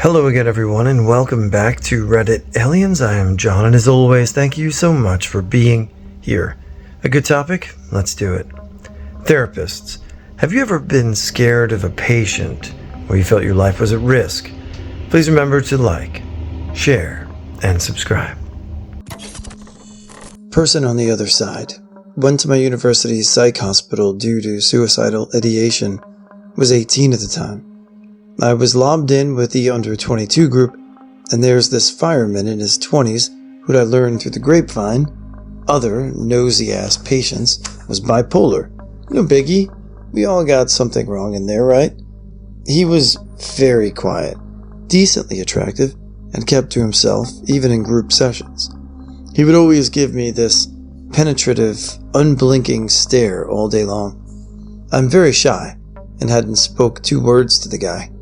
Hello again, everyone, and welcome back to Reddit Aliens. I am John, and as always, thank you so much for being here. A good topic? Let's do it. Therapists. Have you ever been scared of a patient where you felt your life was at risk? Please remember to like, share, and subscribe. Person on the other side. Went to my university's psych hospital due to suicidal ideation. Was 18 at the time. I was lobbed in with the under 22 group, and there's this fireman in his 20s who'd I learned through the grapevine, other nosy-ass patients, was bipolar. No biggie, we all got something wrong in there, right? He was very quiet, decently attractive, and kept to himself, even in group sessions. He would always give me this penetrative, unblinking stare all day long. I'm very shy, and hadn't spoke 2 words to the guy.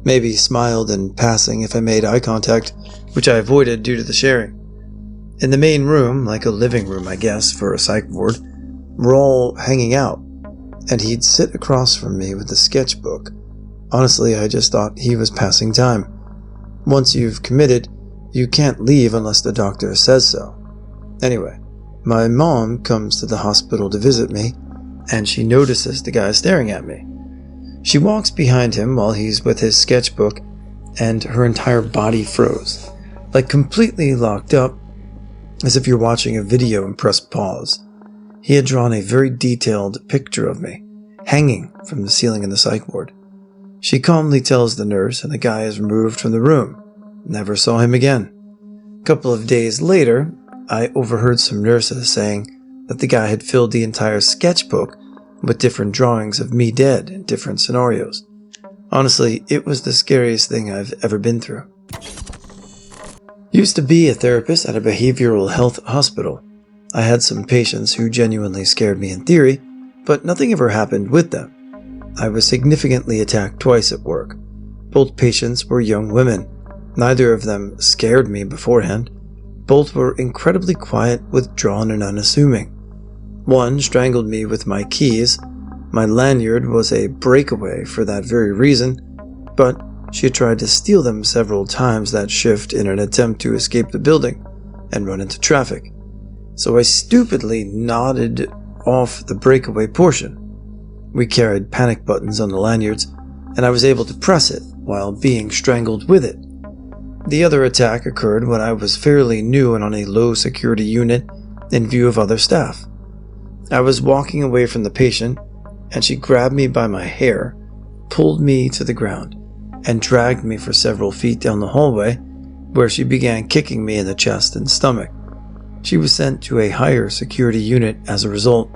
Maybe smiled in passing if I made eye contact, which I avoided due to the sharing. In the main room, like a living room I guess for a psych ward, we're all hanging out, and he'd sit across from me with a sketchbook. Honestly, I just thought he was passing time. Once you've committed, you can't leave unless the doctor says so. Anyway, my mom comes to the hospital to visit me, and she notices the guy staring at me. She walks behind him while he's with his sketchbook, and her entire body froze, like completely locked up, as if you're watching a video and press pause. He had drawn a very detailed picture of me, hanging from the ceiling in the psych ward. She calmly tells the nurse, and the guy is removed from the room. Never saw him again. A couple of days later, I overheard some nurses saying that the guy had filled the entire sketchbook with different drawings of me dead in different scenarios. Honestly, it was the scariest thing I've ever been through. Used to be a therapist at a behavioral health hospital. I had some patients who genuinely scared me in theory, but nothing ever happened with them. I was significantly attacked twice at work. Both patients were young women. Neither of them scared me beforehand. Both were incredibly quiet, withdrawn, and unassuming. One strangled me with my keys. My lanyard was a breakaway for that very reason, but she had tried to steal them several times that shift in an attempt to escape the building and run into traffic. So I stupidly nodded off the breakaway portion. We carried panic buttons on the lanyards, and I was able to press it while being strangled with it. The other attack occurred when I was fairly new and on a low security unit in view of other staff. I was walking away from the patient, and she grabbed me by my hair, pulled me to the ground, and dragged me for several feet down the hallway, where she began kicking me in the chest and stomach. She was sent to a higher security unit as a result.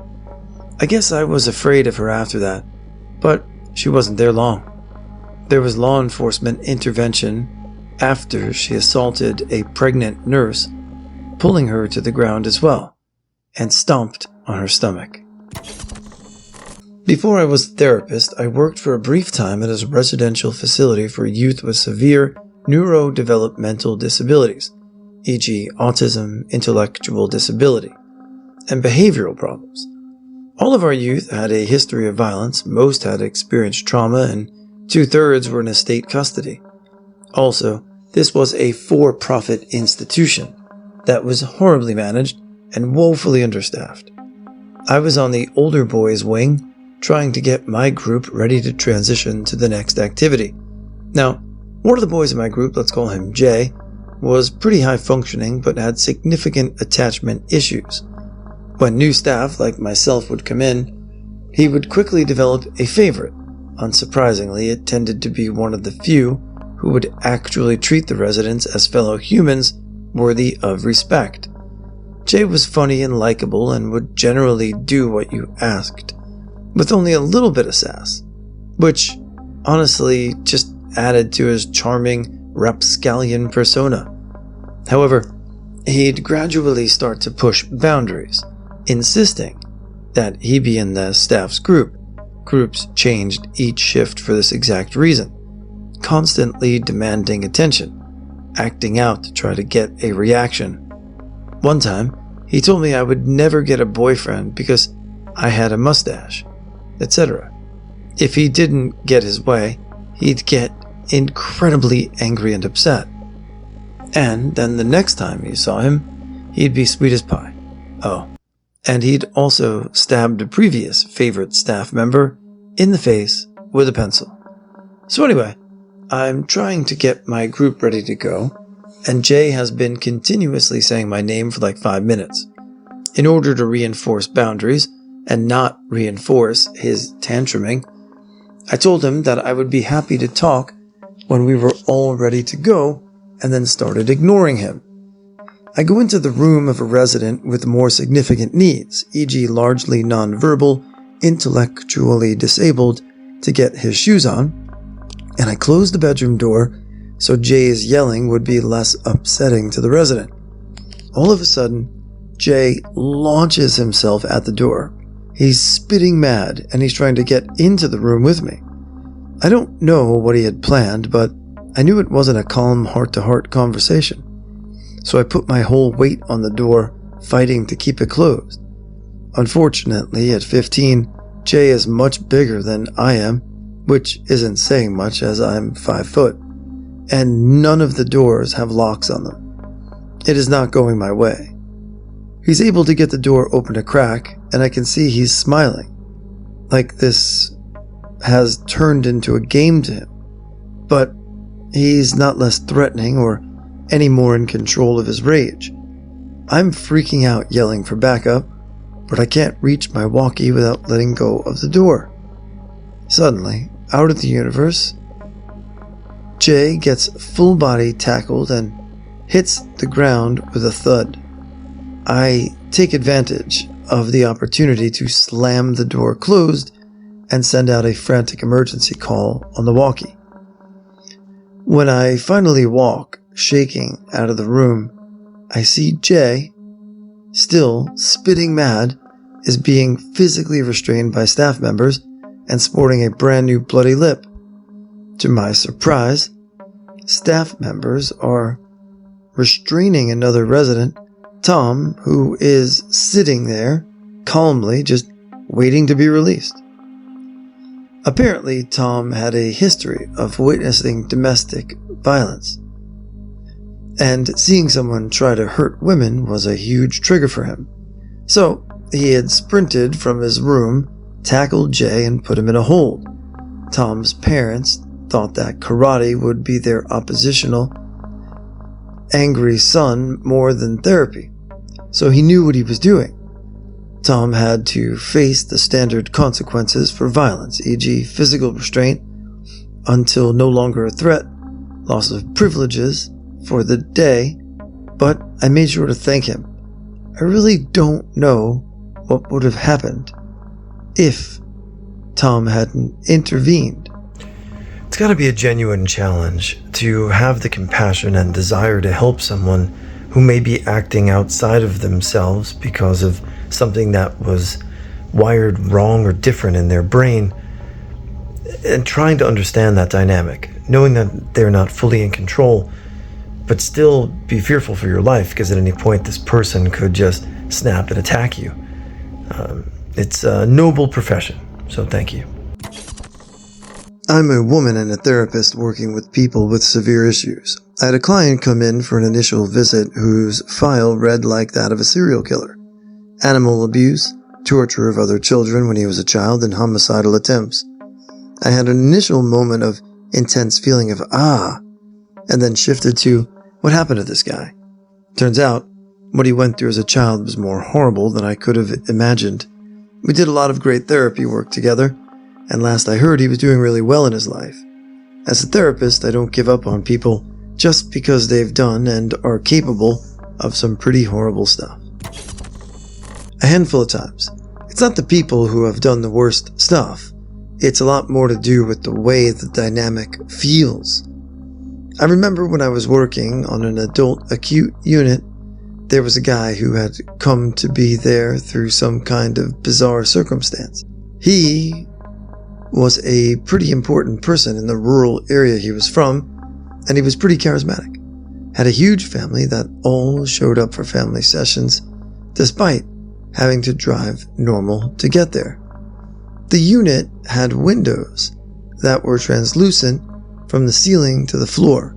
I guess I was afraid of her after that, but she wasn't there long. There was law enforcement intervention after she assaulted a pregnant nurse, pulling her to the ground as well, and stomped on her stomach. Before I was a therapist, I worked for a brief time at a residential facility for youth with severe neurodevelopmental disabilities, e.g. autism, intellectual disability, and behavioral problems. All of our youth had a history of violence, most had experienced trauma, and 2/3 were in state custody. Also, this was a for-profit institution that was horribly managed and woefully understaffed. I was on the older boys' wing, trying to get my group ready to transition to the next activity. Now, one of the boys in my group, let's call him Jay, was pretty high functioning but had significant attachment issues. When new staff like myself would come in, he would quickly develop a favorite. Unsurprisingly, it tended to be one of the few who would actually treat the residents as fellow humans worthy of respect. Jay was funny and likable and would generally do what you asked, with only a little bit of sass, which honestly just added to his charming rapscallion persona. However, he'd gradually start to push boundaries, insisting that he be in the staff's group. Groups changed each shift for this exact reason, constantly demanding attention, acting out to try to get a reaction. One time, he told me I would never get a boyfriend because I had a mustache, etc. If he didn't get his way, he'd get incredibly angry and upset. And then the next time you saw him, he'd be sweet as pie. Oh, and he'd also stabbed a previous favorite staff member in the face with a pencil. So anyway, I'm trying to get my group ready to go, and Jay has been continuously saying my name for like 5 minutes. In order to reinforce boundaries and not reinforce his tantruming, I told him that I would be happy to talk when we were all ready to go, and then started ignoring him. I go into the room of a resident with more significant needs, e.g. largely nonverbal, intellectually disabled, to get his shoes on, and I close the bedroom door so Jay's yelling would be less upsetting to the resident. All of a sudden, Jay launches himself at the door. He's spitting mad, and he's trying to get into the room with me. I don't know what he had planned, but I knew it wasn't a calm heart-to-heart conversation. So I put my whole weight on the door, fighting to keep it closed. Unfortunately, at 15, Jay is much bigger than I am, which isn't saying much as I'm 5 foot, and none of the doors have locks on them. It is not going my way. He's able to get the door open a crack, and I can see he's smiling, like this has turned into a game to him. But he's not less threatening or any more in control of his rage. I'm freaking out, yelling for backup, but I can't reach my walkie without letting go of the door. Suddenly, out of the universe, Jay gets full body tackled and hits the ground with a thud. I take advantage of the opportunity to slam the door closed and send out a frantic emergency call on the walkie. When I finally walk, shaking, out of the room, I see Jay, still spitting mad, is being physically restrained by staff members and sporting a brand new bloody lip. To my surprise, staff members are restraining another resident, Tom, who is sitting there, calmly, just waiting to be released. Apparently, Tom had a history of witnessing domestic violence, and seeing someone try to hurt women was a huge trigger for him. So, he had sprinted from his room, tackled Jay, and put him in a hold. Tom's parents thought that karate would be their oppositional, angry son more than therapy, so he knew what he was doing. Tom had to face the standard consequences for violence, e.g. physical restraint until no longer a threat, loss of privileges for the day, but I made sure to thank him. I really don't know what would have happened if Tom hadn't intervened. It's got to be a genuine challenge to have the compassion and desire to help someone who may be acting outside of themselves because of something that was wired wrong or different in their brain, and trying to understand that dynamic, knowing that they're not fully in control, but still be fearful for your life because at any point this person could just snap and attack you. It's a noble profession, so thank you. I'm a woman and a therapist working with people with severe issues. I had a client come in for an initial visit whose file read like that of a serial killer. Animal abuse, torture of other children when he was a child, and homicidal attempts. I had an initial moment of intense feeling of and then shifted to, what happened to this guy? Turns out, what he went through as a child was more horrible than I could have imagined. We did a lot of great therapy work together, and last I heard he was doing really well in his life. As a therapist, I don't give up on people just because they've done and are capable of some pretty horrible stuff. A handful of times. It's not the people who have done the worst stuff. It's a lot more to do with the way the dynamic feels. I remember when I was working on an adult acute unit, there was a guy who had come to be there through some kind of bizarre circumstance. He was a pretty important person in the rural area he was from, and he was pretty charismatic. Had a huge family that all showed up for family sessions, despite having to drive normal to get there. The unit had windows that were translucent from the ceiling to the floor,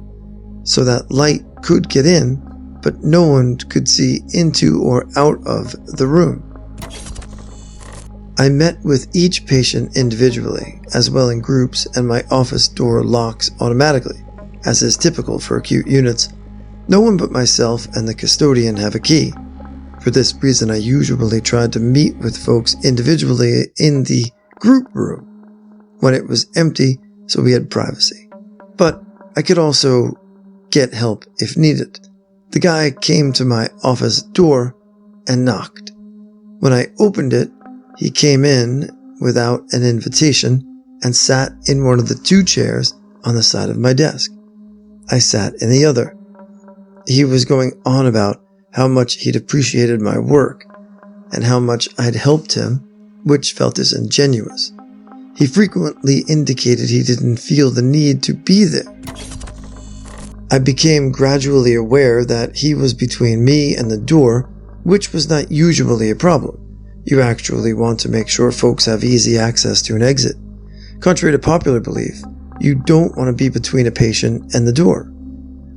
so that light could get in, but no one could see into or out of the room. I met with each patient individually, as well in groups, and my office door locks automatically, as is typical for acute units. No one but myself and the custodian have a key. For this reason, I usually tried to meet with folks individually in the group room when it was empty, so we had privacy. But I could also get help if needed. The guy came to my office door and knocked. When I opened it, he came in without an invitation and sat in one of the 2 chairs on the side of my desk. I sat in the other. He was going on about how much he'd appreciated my work and how much I'd helped him, which felt disingenuous. He frequently indicated he didn't feel the need to be there. I became gradually aware that he was between me and the door, which was not usually a problem. You actually want to make sure folks have easy access to an exit. Contrary to popular belief, you don't want to be between a patient and the door.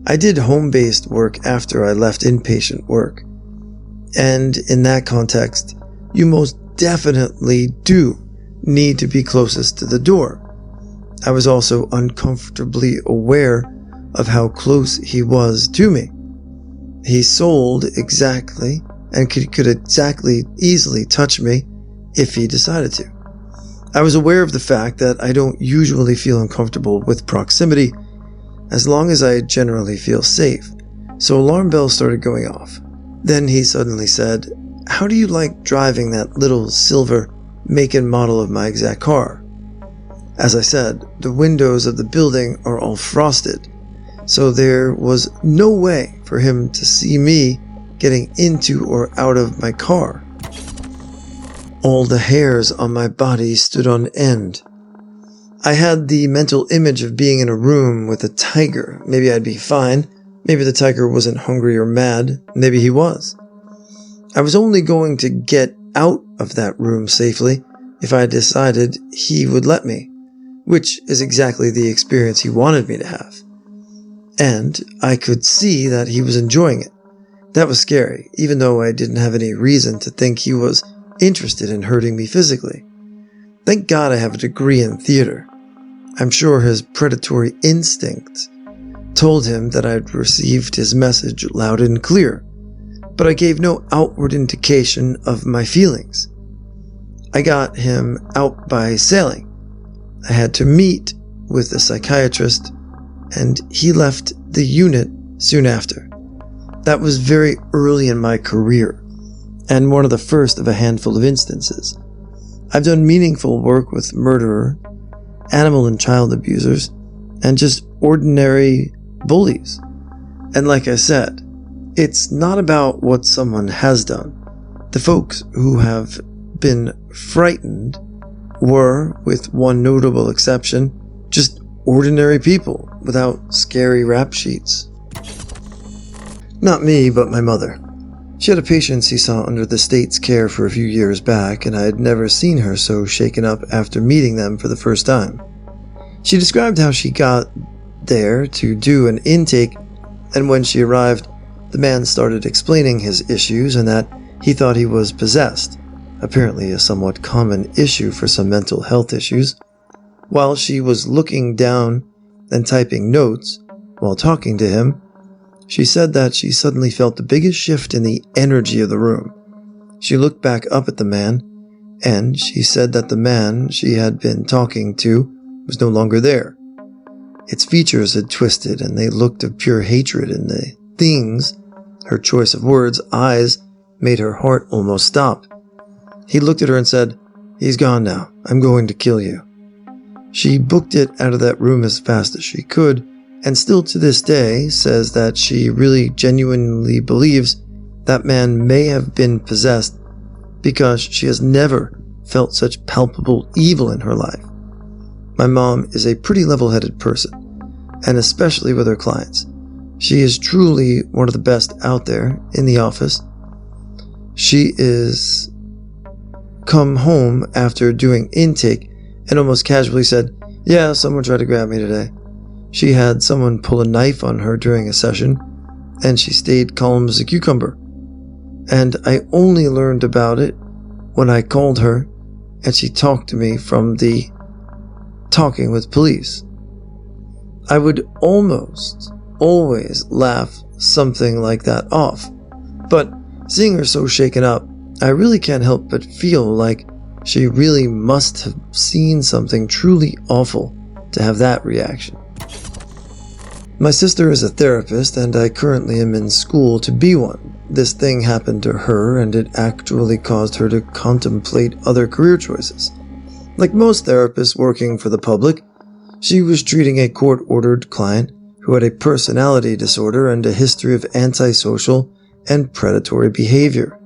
I did home-based work after I left inpatient work. And in that context, you most definitely do need to be closest to the door. I was also uncomfortably aware of how close he was to me. He sold exactly and could exactly easily touch me if he decided to. I was aware of the fact that I don't usually feel uncomfortable with proximity as long as I generally feel safe, so alarm bells started going off. Then he suddenly said, "How do you like driving that little silver make and model of my exact car?" As I said, the windows of the building are all frosted, so there was no way for him to see me getting into or out of my car. All the hairs on my body stood on end. I had the mental image of being in a room with a tiger. Maybe I'd be fine. Maybe the tiger wasn't hungry or mad. Maybe he was. I was only going to get out of that room safely if I decided he would let me, which is exactly the experience he wanted me to have. And I could see that he was enjoying it. That was scary, even though I didn't have any reason to think he was interested in hurting me physically. Thank God I have a degree in theater. I'm sure his predatory instincts told him that I'd received his message loud and clear, but I gave no outward indication of my feelings. I got him out by sailing. I had to meet with a psychiatrist, and he left the unit soon after. That was very early in my career, and one of the first of a handful of instances. I've done meaningful work with murderer, animal and child abusers, and just ordinary bullies. And like I said, it's not about what someone has done. The folks who have been frightened were, with one notable exception, just ordinary people without scary rap sheets. Not me, but my mother. She had a patient she saw under the state's care for a few years back, and I had never seen her so shaken up after meeting them for the first time. She described how she got there to do an intake, and when she arrived, the man started explaining his issues and that he thought he was possessed, apparently a somewhat common issue for some mental health issues. While she was looking down and typing notes while talking to him, she said that she suddenly felt the biggest shift in the energy of the room. She looked back up at the man, and she said that the man she had been talking to was no longer there. Its features had twisted, and they looked of pure hatred, and the things, her choice of words, eyes, made her heart almost stop. He looked at her and said, "He's gone now. I'm going to kill you." She booked it out of that room as fast as she could, and still to this day says that she really genuinely believes that man may have been possessed because she has never felt such palpable evil in her life. My mom is a pretty level-headed person, and especially with her clients. She is truly one of the best out there in the office. She is come home after doing intake and almost casually said, "Yeah, someone tried to grab me today." she had someone pull a knife on her during a session, and she stayed calm as a cucumber. And I only learned about it when I called her and she talked to me from the talking with police. I would almost always laugh something like that off, but seeing her so shaken up, I really can't help but feel like she really must have seen something truly awful to have that reaction. My sister is a therapist, and I currently am in school to be one. This thing happened to her, and it actually caused her to contemplate other career choices. Like most therapists working for the public, she was treating a court-ordered client who had a personality disorder and a history of antisocial and predatory behavior.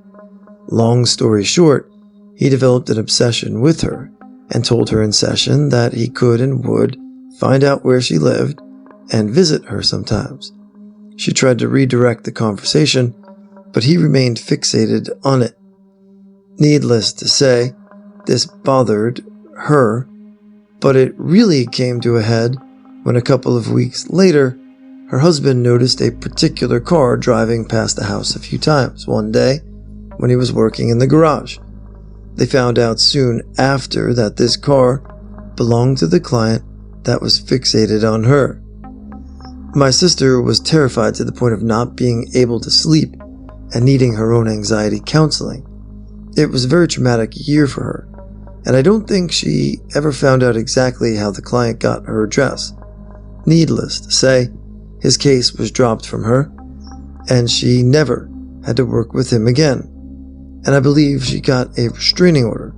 Long story short, he developed an obsession with her and told her in session that he could and would find out where she lived and visit her sometimes. She tried to redirect the conversation, but he remained fixated on it. Needless to say, this bothered her, but it really came to a head when a couple of weeks later, her husband noticed a particular car driving past the house a few times one day when he was working in the garage. They found out soon after that this car belonged to the client that was fixated on her. My sister was terrified to the point of not being able to sleep and needing her own anxiety counseling. It was a very traumatic year for her, and I don't think she ever found out exactly how the client got her address. Needless to say, his case was dropped from her, and she never had to work with him again. And I believe she got a restraining order.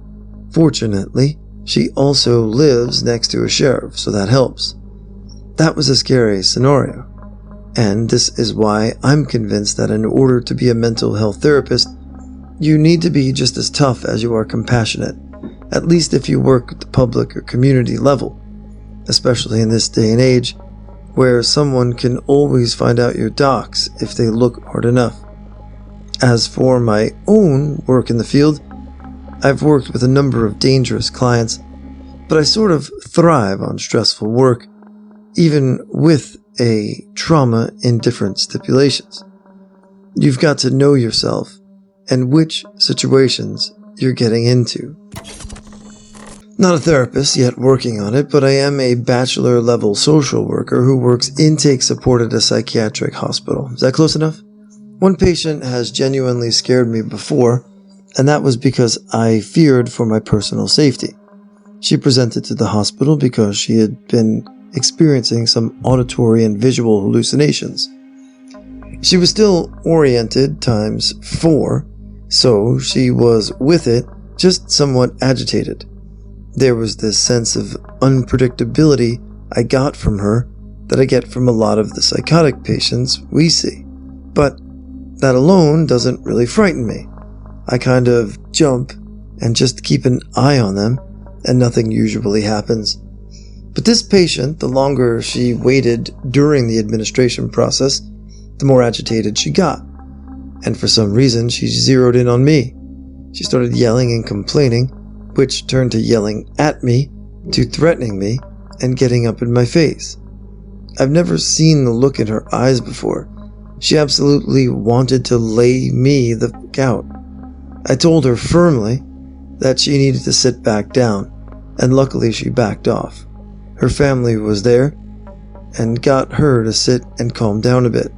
Fortunately, she also lives next to a sheriff, so that helps. That was a scary scenario, and this is why I'm convinced that in order to be a mental health therapist, you need to be just as tough as you are compassionate, at least if you work at the public or community level, especially in this day and age, where someone can always find out your docs if they look hard enough. As for my own work in the field, I've worked with a number of dangerous clients, but I sort of thrive on stressful work, even with a trauma in different stipulations. You've got to know yourself and which situations you're getting into. Not a therapist, yet working on it, but I am a bachelor-level social worker who works intake support at a psychiatric hospital. Is that close enough? One patient has genuinely scared me before, and that was because I feared for my personal safety. She presented to the hospital because she had been experiencing some auditory and visual hallucinations. She was still oriented times 4, so she was with it, just somewhat agitated. There was this sense of unpredictability I got from her that I get from a lot of the psychotic patients we see. But that alone doesn't really frighten me. I kind of jump and just keep an eye on them, and nothing usually happens. But this patient, the longer she waited during the administration process, the more agitated she got. And for some reason, she zeroed in on me. She started yelling and complaining, which turned to yelling at me, to threatening me, and getting up in my face. I've never seen the look in her eyes before. She absolutely wanted to lay me the fuck out. I told her firmly that she needed to sit back down, and luckily she backed off. Her family was there, and got her to sit and calm down a bit.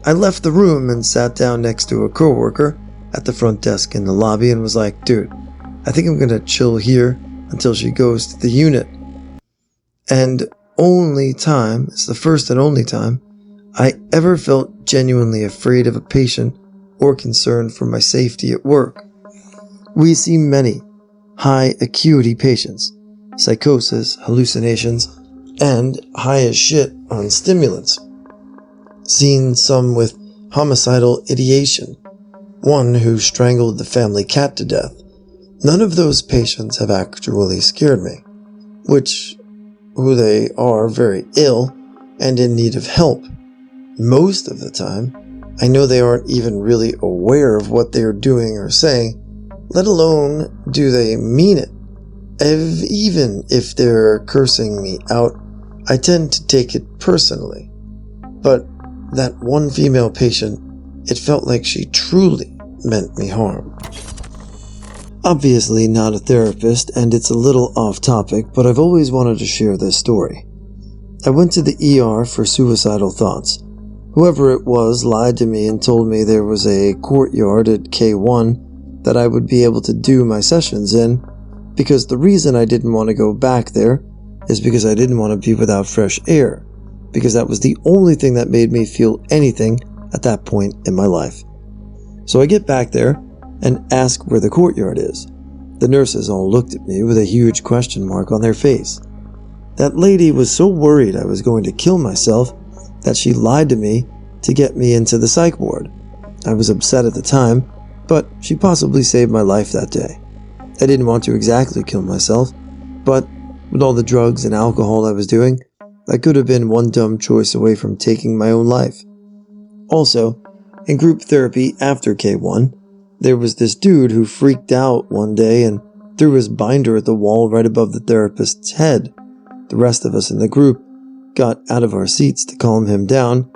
I left the room and sat down next to a coworker at the front desk in the lobby and was like, dude, I think I'm gonna chill here until she goes to the unit. And it's the first and only time I ever felt genuinely afraid of a patient or concerned for my safety at work. We see many high acuity patients, psychosis, hallucinations, and high as shit on stimulants. Seen some with homicidal ideation, one who strangled the family cat to death. None of those patients have actually scared me, who they are very ill and in need of help. Most of the time, I know they aren't even really aware of what they are doing or saying, let alone do they mean it. Even if they're cursing me out, I tend to take it personally. But that one female patient, it felt like she truly meant me harm. Obviously not a therapist, and it's a little off topic, but I've always wanted to share this story. I went to the ER for suicidal thoughts. Whoever it was lied to me and told me there was a courtyard at K1 that I would be able to do my sessions in, because the reason I didn't want to go back there is because I didn't want to be without fresh air, because that was the only thing that made me feel anything at that point in my life. So I get back there and ask where the courtyard is. The nurses all looked at me with a huge question mark on their face. That lady was so worried I was going to kill myself that she lied to me to get me into the psych ward. I was upset at the time, but she possibly saved my life that day. I didn't want to exactly kill myself, but with all the drugs and alcohol I was doing, I could have been one dumb choice away from taking my own life. Also, in group therapy after K1, there was this dude who freaked out one day and threw his binder at the wall right above the therapist's head. The rest of us in the group got out of our seats to calm him down,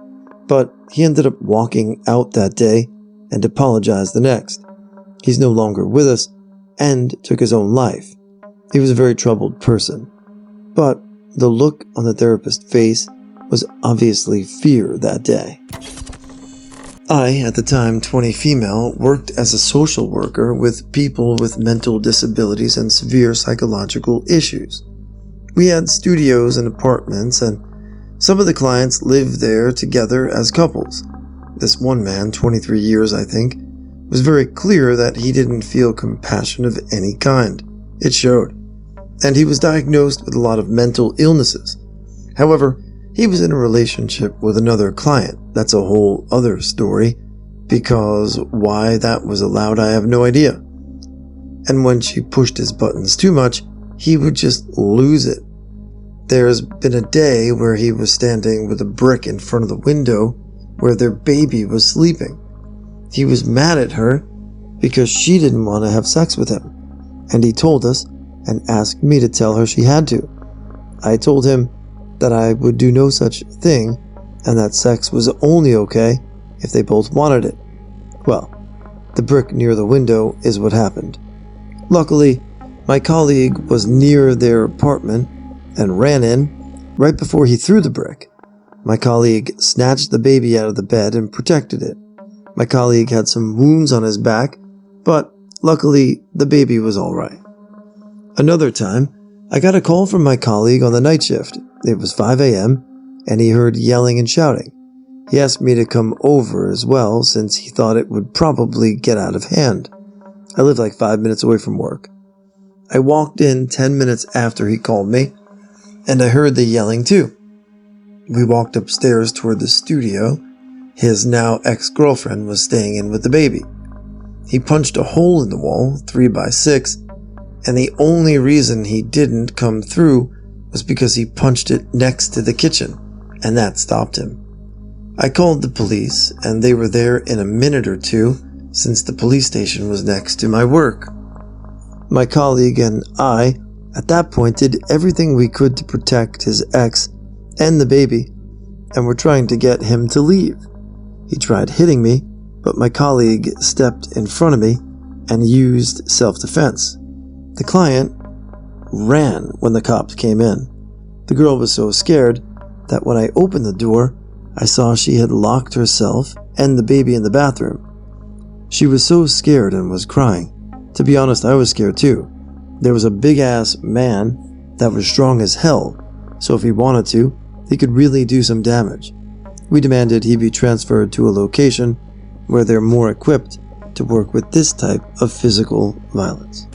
but he ended up walking out that day and apologized the next. He's no longer with us and took his own life. He was a very troubled person, but the look on the therapist's face was obviously fear that day. I, at the time 20 female, worked as a social worker with people with mental disabilities and severe psychological issues. We had studios and apartments, and some of the clients lived there together as couples. This one man, 23 years I think, was very clear that he didn't feel compassion of any kind. It showed. And he was diagnosed with a lot of mental illnesses. However, he was in a relationship with another client. That's a whole other story, because why that was allowed I have no idea. And when she pushed his buttons too much, he would just lose it. There's been a day where he was standing with a brick in front of the window where their baby was sleeping. He was mad at her because she didn't want to have sex with him, and he told us and asked me to tell her she had to. I told him that I would do no such thing and that sex was only okay if they both wanted it. Well, the brick near the window is what happened. Luckily, my colleague was near their apartment and ran in right before he threw the brick. My colleague snatched the baby out of the bed and protected it. My colleague had some wounds on his back, but luckily the baby was all right. Another time, I got a call from my colleague on the night shift. It was 5 a.m., and he heard yelling and shouting. He asked me to come over as well, since he thought it would probably get out of hand. I lived like 5 minutes away from work. I walked in 10 minutes after he called me, and I heard the yelling too. We walked upstairs toward the studio. His now ex-girlfriend was staying in with the baby. He punched a hole in the wall, 3x6, and the only reason he didn't come through was because he punched it next to the kitchen, and that stopped him. I called the police, and they were there in a minute or two, since the police station was next to my work. My colleague and I, at that point, did everything we could to protect his ex and the baby, and were trying to get him to leave. He tried hitting me, but my colleague stepped in front of me and used self-defense. The client ran when the cops came in. The girl was so scared that when I opened the door, I saw she had locked herself and the baby in the bathroom. She was so scared and was crying. To be honest, I was scared too. There was a big-ass man that was strong as hell, so if he wanted to, he could really do some damage. We demanded he be transferred to a location where they're more equipped to work with this type of physical violence.